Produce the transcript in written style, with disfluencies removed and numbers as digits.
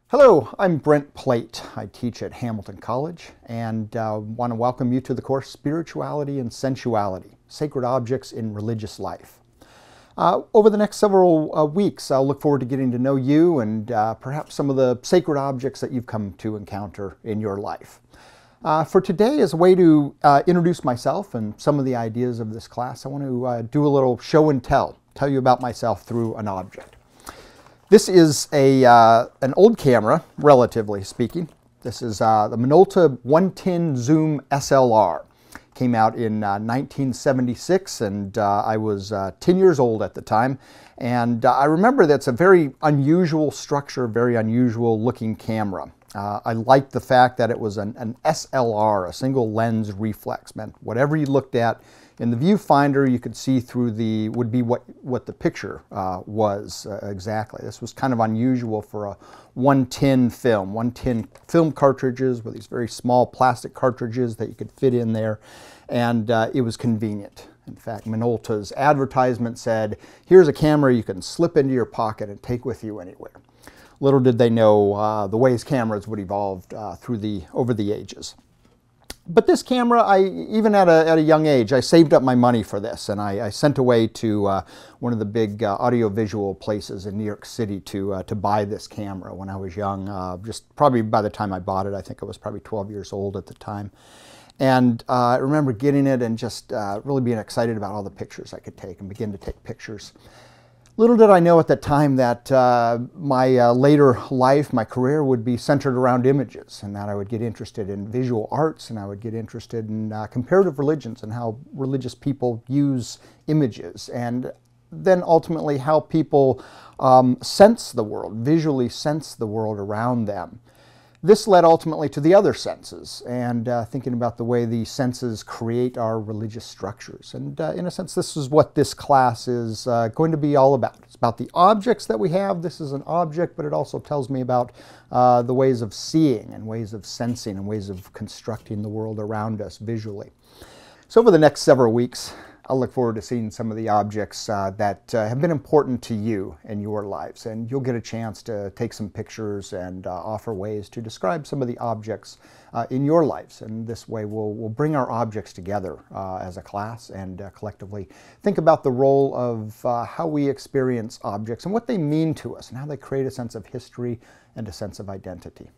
Hello, I'm Brent Plate. I teach at Hamilton College and want to welcome you to the course Spirituality and Sensuality, Sacred Objects in Religious Life. Over the next several weeks, I'll look forward to getting to know you and perhaps some of the sacred objects that you've come to encounter in your life. For today, as a way to introduce myself and some of the ideas of this class, I want to do a little show and tell you about myself through an object. This is an old camera, relatively speaking. This is the Minolta 110 Zoom SLR. Came out in 1976, and I was 10 years old at the time. And I remember that's a very unusual structure, very unusual looking camera. I liked the fact that it was an SLR, a single lens reflex. Meant whatever you looked at in the viewfinder, you could see through would be what the picture was exactly. This was kind of unusual for a 110 film. 110 film cartridges were these very small plastic cartridges that you could fit in there, and it was convenient. In fact, Minolta's advertisement said, here's a camera you can slip into your pocket and take with you anywhere. Little did they know the ways cameras would evolve over the ages. But this camera, even at a young age, I saved up my money for this, and I sent away to one of the big audiovisual places in New York City to buy this camera when I was young. Just probably by the time I bought it, I think I was probably 12 years old at the time. And I remember getting it and just really being excited about all the pictures I could take and begin to take pictures. Little did I know at that time that my later life, my career would be centered around images, and that I would get interested in visual arts, and I would get interested in comparative religions and how religious people use images, and then ultimately how people sense the world, visually sense the world around them. This led ultimately to the other senses, and thinking about the way the senses create our religious structures. And in a sense, this is what this class is going to be all about. It's about the objects that we have. This is an object, but it also tells me about the ways of seeing and ways of sensing and ways of constructing the world around us visually. So over the next several weeks, I'll look forward to seeing some of the objects that have been important to you in your lives. And you'll get a chance to take some pictures and offer ways to describe some of the objects in your lives. And this way we'll bring our objects together as a class and collectively think about the role of how we experience objects and what they mean to us and how they create a sense of history and a sense of identity.